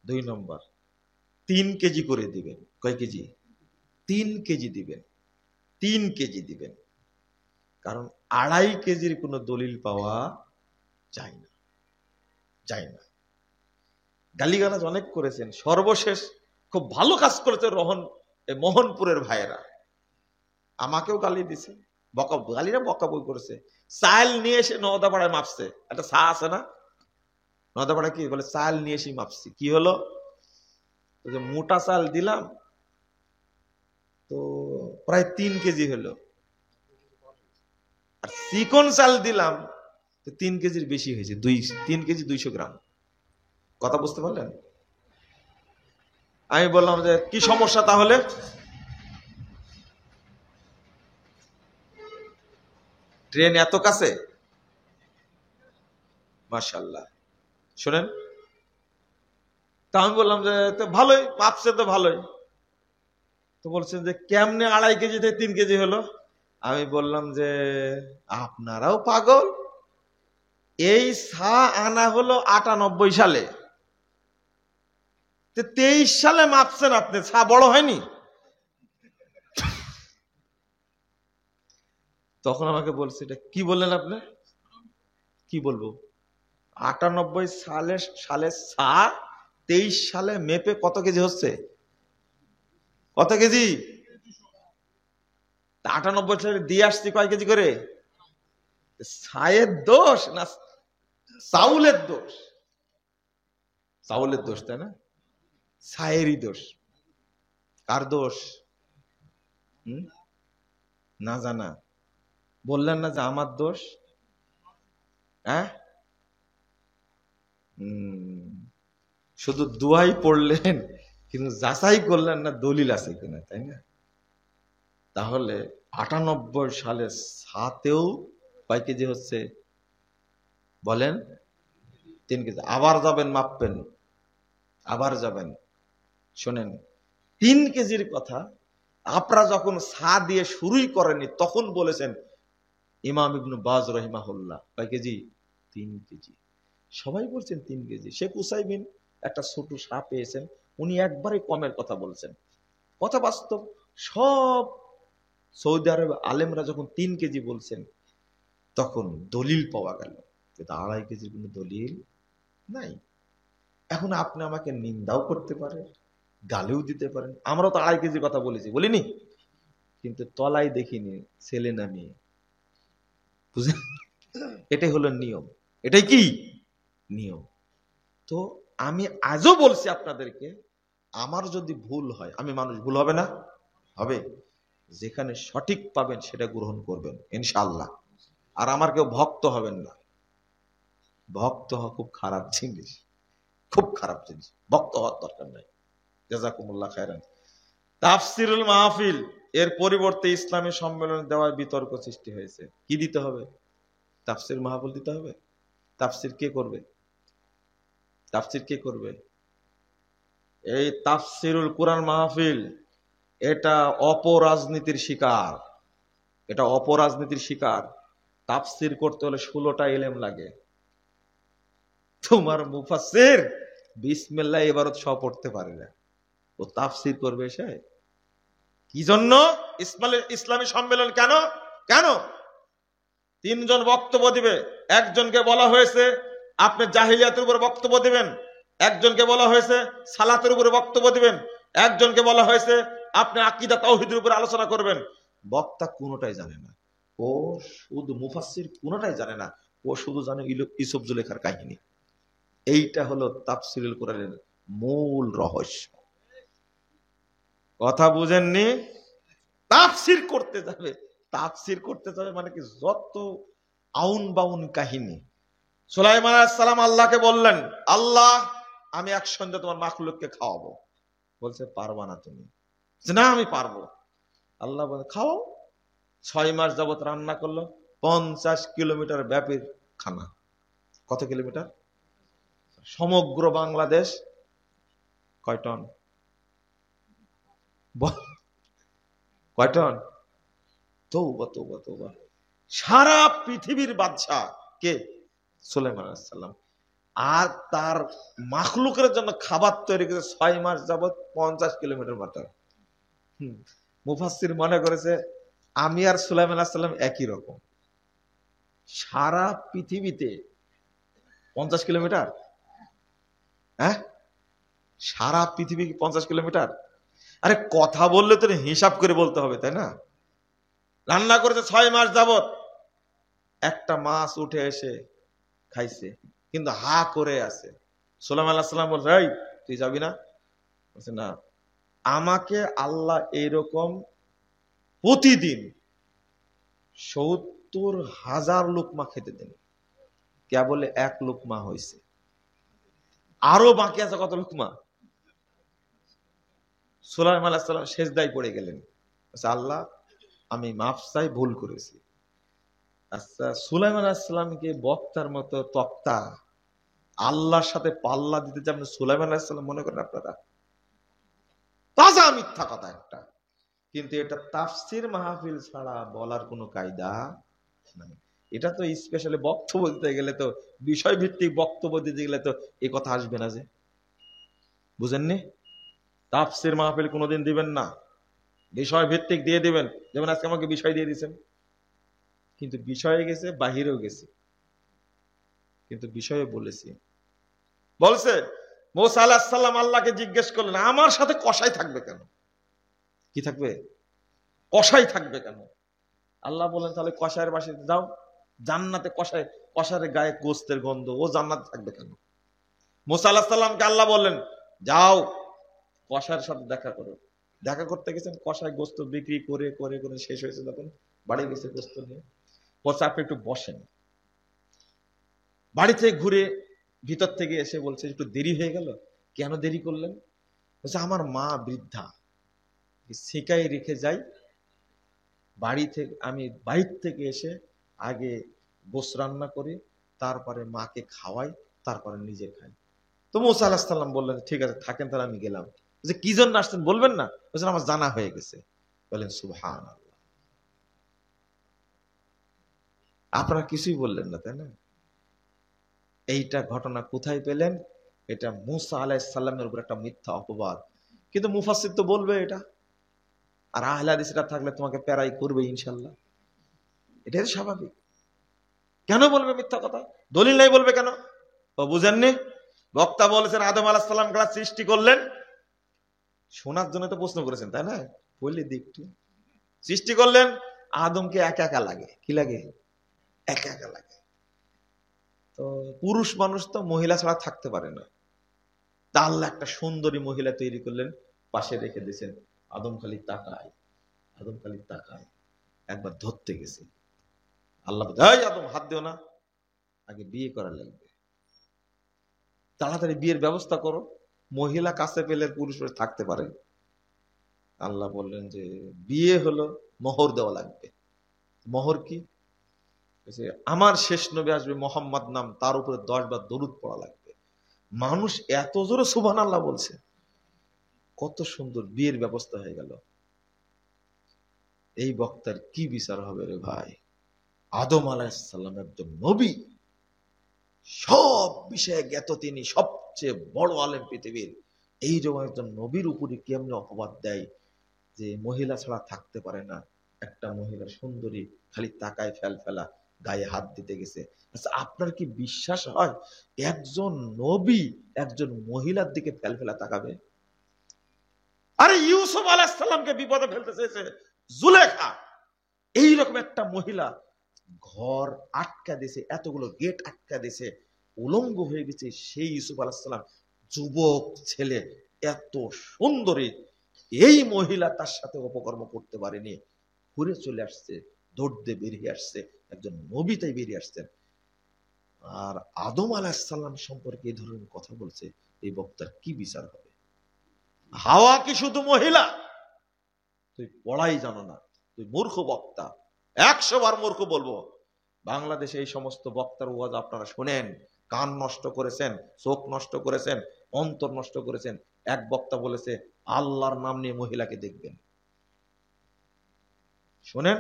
2 নম্বর, 3 কেজি করে দিবেন। কয় কেজি? 3 কেজি দিবেন। 3 কেজি দিবেন, কারণ 2.5 কেজির কোনো দলিল পাওয়া যায় না। গালিগালাজ অনেক করেছেন, সর্বশেষ খুব ভালো কাজ করেছে মোহনপুরের ভাইয়েরা, আমাকেও গালি দিছে, গালিরা বকাবকি করেছে। চাল নিয়ে এসে নওদাপাড়ায় মাপছে, একটা চা আছে না নওদাপাড়ায়, কি বলে, চাল নিয়ে এসে মাপছি। কি হলো, মোটা চাল দিলাম তো প্রায় 3 কেজি হলো, আর চিকন চাল দিলাম তো 3 কেজির বেশি হয়েছে, 3 কেজি 200 গ্রাম। কথা বুঝতে পারলেন? আমি বললাম যে কি সমস্যা তাহলে? ট্রেন এত কাছে, মাশাআল্লাহ। শোনেন, তা আমি বললাম যে তো ভালোই মাপছে, তো ভালোই। তো বলছেন যে কেমনে 2.5 কেজি থেকে 3 কেজি হলো? আমি বললাম যে আপনারাও পাগল, এই সা আনা হলো 98 সালে, 23 সালে মাপছেন আপনি, সা বড় হয়নি? তখন আমাকে বলছে এটা কি বললেন আপনি? কি বলবো? 98 সালে সা 23 সালে মেপে কত কেজি হচ্ছে? কত কেজি? 98 সালে দিয়ে আসছি কয় কেজি করে? ছায়ের দোষ না চাউলের দোষ? চাউলের দোষ, তাই না? ছায়েরই দোষ। কার দোষ? না জানা। বললেন না যে আমার দোষ? হ্যাঁ, শুধু দুয়াই পড়লেন কিন্তু যাচাই করলেন না দলিল আছে কিনা, তাই না? তাহলে 98 সালে সাতেও কয় কেজি হচ্ছে বলেন? 3 কেজি। আবার যাবেন মাপবেন, আবার যাবেন। শোনেন, 3 কেজির কথা আপনারা যখন সা দিয়ে শুরুই করেনি তখন বলেছেন ইমাম ইবনে বাজ রাহিমাহুল্লাহ কয় কেজি? 3 কেজি। সবাই বলছেন 3 কেজি। শেখ উসাইমিন একটা ছোট সা পেয়েছেন, উনি একবারে কমের কথা বলছেন। কথা বাস্তব। সব সৌদি আরবে আলেমরা যখন 3 কেজি বলছেন তখন দলিল পাওয়া গেল, কিন্তু 2.5 কেজির কোনো দলিল নাই। এখন আপনি আমাকে নিন্দাও করতে পারেন, গালিও দিতে পারেন। আমরাও তো 2.5 কেজির কথা বলেছি, বলিনি? কিন্তু তলায় দেখিনি ছেলে না মেয়ে, বুঝলেন? এটাই হলো নিয়ম। এটাই কি নিয়ম? তো আমি আজও বলছি আপনাদেরকে, আমার যদি ভুল হয়, আমি মানুষ, ভুল হবে না? হবে। যেখানে সঠিক পাবেন সেটা গ্রহণ করবেন ইনশাআল্লাহ। আর আমার কেউ ভক্ত হবেন না। ভক্ত হওয়া খুব খারাপ জিনিস, খুব খারাপ জিনিস। ভক্ত হওয়ার দরকার নাই। জাযাকুমুল্লাহ খায়রান। তাফসিরুল মাহফিল এর পরিবর্তে ইসলামী সম্মেলন দেওয়ার বিতর্ক সৃষ্টি হয়েছে। কি দিতে হবে? তাফসির মাহফিল দিতে হবে। তাফসির কে করবে? তাফসির কে করবে? এই তাফসিরুল কুরআন মাহফিল এটা অপরাজনীতির শিকার। এটা অপরাজনীতির শিকার। তাফসির করতে হলে 16টা ইলম লাগে। তোমার মুফাসসির বিসমিল্লাহ ইবারত সব পড়তে পারে না, ও তাফসির করবে সে? কি জন্য ইসলামী সম্মেলন? কেন কেন 3 জন বক্তব্য দিবে। একজনকে বলা হয়েছে আপনি জাহিলিয়াতের উপর বক্তব্য দিবেন, একজনকে বলা হয়েছে সালাতের উপরে বক্তব্য দিবেন, একজনকে বলা হয়েছে আপনি আকীদা তাওহীদের উপর আলোচনা করবেন। বক্তা কোনোটাই জানে না। ও শুধু মুফাসসির কোনোটাই জানে না, ও শুধু জানে ইউসুফ জুলেখার কাহিনী। এইটা হলো তাফসিরুল কুরআনের মূল রহস্য। কথা বুঝেননি? তাফসির করতে যাবে, তাফসির করতে যাবে মানে কি যত আউন বাউন কাহিনী। সুলাইমান আলাইহিস সালাম আল্লাহকে বললেন, আল্লাহ আমি একসঙ্গে তোমার মাখলুককে খাওয়াবো। বলছে পারবা না তুমি। না আমি পারবো। আল্লাহ বলে খাও। 6 মাস যাবত রান্না করলো, 50 কিলোমিটার ব্যাপী খানা। কত কিলোমিটার? সমগ্র বাংলাদেশ কয় টন? কয় টন? তওবা তওবা তওবা। সারা পৃথিবীর বাদশা কে? সুলাইমান আলাইহিস সালাম। আর তার মাখলুকের জন্য খাবার তৈরি করে 6 মাস যাবত 50 কিলোমিটার বাটা। মুফাসসির মনে করেছে আমি আর সুলাইমান আলাইহিস সালাম একই রকম। সারা পৃথিবীতে 50 কিলোমিটার? হ্যাঁ, সারা পৃথিবী 50 কিলোমিটার? আরে কথা বললে তো হিসাব করে বলতে হবে, তাই না? রান্না করেছে 6 মাস যাবত, একটা মাছ উঠে এসে খাইছে, কিন্তু হা করে আছে। সুলাইমান আলাইহিস সালাম বলছে এই তুই যাবি না? বলছে না, আমাকে আল্লাহ এইরকম প্রতিদিন 70,000 লোকমা খেতে দেন, কেবল 1 লোকমা হয়েছে, আরো বাকি আছে কত লোকমা? সুলাইমান আলাইহিস সালাম সেজদায় পড়ে গেলেন। আল্লাহ আমি মাফ চাই, ভুল করেছি। আচ্ছা, সুলাইমান আলাইহিস সালামকে বক্তার মতো তক্তা, আল্লাহর সাথে পাল্লা দিতে যাবেন সুলাইমান আলাইহিস সালাম মনে করেন আপনারা? তাজা মিথ্যা কথা একটা। কিন্তু এটা তাফসির মাহফিল ছাড়া বলার কোনো কায়দা নাই। এটা তো স্পেশালি বক্তব্য দিতে গেলে তো, বিষয় ভিত্তিক বক্তব্য দিতে গেলে তো এই কথা আসবে না। যে বুঝেননি, তাফসির মাহফিল কোনোদিন দিবেন না, বিষয় ভিত্তিক দিয়ে দিবেন। যেমন আজকে আমাকে বিষয় দিয়ে দিয়েছেন, কিন্তু বিষয়ে গেছে, বাহিরেও গেছে, কিন্তু বিষয়ে বলেছি। বলছে মুসা আলাইহিস সালাম আল্লাহকে জিজ্ঞেস করলেন, আমার সাথে কসাই থাকবে কেন? কি থাকবে? কসাই থাকবে কেন? আল্লাহ বলেন, তাহলে কসাইয়ের বাসায় যাও, জান্নাতে কসাই, কসাইয়ের গায়ে গোস্তের গন্ধ, ও জান্নাতে থাকবে কেন? মুসা আলাইহিস সালামকে আল্লাহ বললেন, যাও কসাইয়ের সাথে দেখা করো। দেখা করতে গেছেন, কসাই গোস্ত বিক্রি করে করে করে শেষ হয়েছে, তখন বাড়ি গেছে গোস্ত নিয়ে। বলছে আপনি একটু বসেন। বাড়ি থেকে ঘুরে ভিতর থেকে এসে বলছে, একটু দেরি হয়ে গেল। কেন দেরি করলেন? বলছে আমার মা বৃদ্ধা, শিকাই রেখে যাই, বাড়ি থেকে আমি বাইর থেকে এসে আগে গোশ রান্না করি, তারপরে মাকে খাওয়াই, তারপরে নিজে খাই। তো মুসা আলাইহিস সালাম বললেন, ঠিক আছে থাকেন, তাহলে আমি গেলাম। যে কি জন্য আসছেন বলবেন না? বলছেন আমার জানা হয়ে গেছে। বলেন সুবহানাল্লাহ। আপনারা কিছুই বললেন না, তাই না? এইটা ঘটনা কোথায় পেলেন? এটা মুসা আলাইহিস সালামের উপর একটা মিথ্যা অপবাদ। কিন্তু মুফাসসির তো বলবে এটা, আর আহলে হাদিসরা থাকলে তোমাকে প্যারাই করবে ইনশাআল্লাহ, এটাই স্বাভাবিক। কেন বলবে মিথ্যা কথা? দলিল নাই বলবে কেন? ও বুঝেননি? বক্তা বলেছেন আদম আলাইহিস সালাম কে সৃষ্টি করলেন শোনার জন্য, তো প্রশ্ন করেছেন তাই না? বললে দিকটি সৃষ্টি করলেন, আদমকে একা একা লাগে। কি লাগে? একা একা লাগে। তো পুরুষ মানুষ তো মহিলা ছাড়া থাকতে পারে না। তা আল্লাহ একটা সুন্দরী মহিলা তৈরি করলেন, পাশে রেখে দিয়েছেন। আদম খালি তাকায়, আদম খালি তাকায়। একবার ধরতে গেছে, আল্লাহ আদম হাত দিও না, আগে বিয়ে করা লাগবে, তাড়াতাড়ি বিয়ের ব্যবস্থা করো, মহিলা কাছে পেলে পুরুষ থাকতে পারে। আল্লাহ বললেন যে বিয়ে হলো, মোহর দেওয়া লাগবে। মোহর কি? আমার শেষ নবী আসবে মোহাম্মদ নাম, তার উপরে 10 বার দরুদ পড়া লাগবে। মানুষ এত জোরে সুবহানাল্লাহ বলছে, কত সুন্দর বিয়ের ব্যবস্থা হয়ে গেল। এই বক্তার কি বিচার হবে রে ভাই? আদম আলাইহিস সালাম একজন নবী, সব বিষয়ে জ্ঞাত, তিনি সবচেয়ে বড় আলেম পৃথিবীর। এই রকম একজন নবীর উপরে কেমনে অপবাদ দেয় যে মহিলা ছাড়া থাকতে পারে না? একটা মহিলা সুন্দরী, খালি তাকায় ফেল ফেলা, গায়ে হাত দিতে গেছে। আচ্ছা, আপনার কি বিশ্বাস হয় একজন নবী একজন মহিলার দিকে ফেল ফেলা তাকাবে? আরে ইউসুফ আলাইহিস সালামকে বিপদে ফেলতে চেয়েছে জুলেখা, এইরকম একটা মহিলা ঘর আটকা দিয়েছে, এতগুলো গেট আটকা দিয়েছে, উলঙ্গ হয়ে গেছে। সেই ইউসুফ আলাইহিস সালাম যুবক ছেলে, এত সুন্দরী, এই মহিলা তার সাথে অপকর্ম করতে পারেনি, ঘুরে চলে আসছে, দৌড় দিয়ে বেরিয়ে আসছে, একজন নবী তাই বেরিয়ে আসছেন। আর আদম আলাইহিস সালাম সম্পর্কে এই ধরনের কথা বলছে, এই বক্তার কি বিচার হবে? হাওয়া কি শুধু মহিলা? তুই পড়াই জানো না, তুই মূর্খ বক্তা। 100 বার মূর্খ বলবো। বাংলাদেশে এই সমস্ত বক্তার ওয়াজ আপনারা শুনেন, কান নষ্ট করেছেন, চোখ নষ্ট করেছেন, অন্তর নষ্ট করেছেন। এক বক্তা বলেছে আল্লাহর নাম নিয়ে মহিলাকে দেখবেন। শোনেন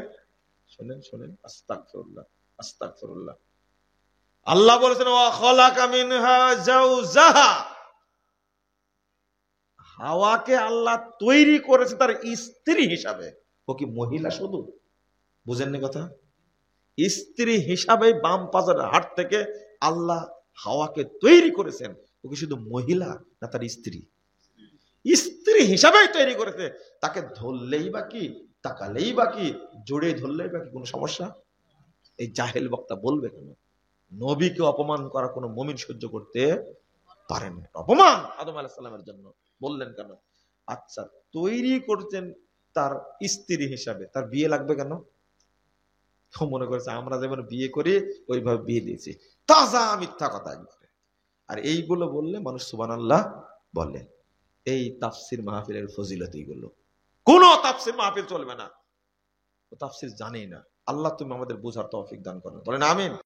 শোনেন শোনেন, আস্তাগফিরুল্লাহ আস্তাগফিরুল্লাহ। আল্লাহ বলেছেন ওয়া খালাকা মিনহা জাওজাহা, হাওয়াকে আল্লাহ তৈরি করেছে তার স্ত্রী হিসাবে। ও কি মহিলা শুধু? বুঝেননি কথা? স্ত্রী হিসাবে বাম পাজার হাট থেকে আল্লাহ হাওয়াকে তৈরি করেছেন। ও কি শুধু মহিলা না তার স্ত্রী? স্ত্রী হিসাবেই তৈরি করেছে। তাকে ধরলেই বাকি, তাকালেই বাকি, জোরে ধরলেই বাকি, কোনো সমস্যা? এই জাহেল বক্তা বলবে কেন? নবীকে অপমান করা কোনো মুমিন সহ্য করতে পারেন না। অপমান আদম আলাইহিস সালামের জন্য বললেন কেন? আচ্ছা, তৈরি করছেন তার স্ত্রী হিসাবে, তার বিয়ে লাগবে কেন? মনে করেছে আমরা যেমন বিয়ে করি ওইভাবে বিয়ে দিয়েছি। তাজা মিথ্যা কথা একবারে। আর এইগুলো বললে মানুষ সুবহানাল্লাহ বলে। এই তাফসির মাহফিলের ফজিলত এইগুলো। কোন তাফসির মাহফিল চলবে না, ও তাফসির জানেই না। আল্লাহ তুমি আমাদের বোঝার তৌফিক দান করো, বলেন আমিন।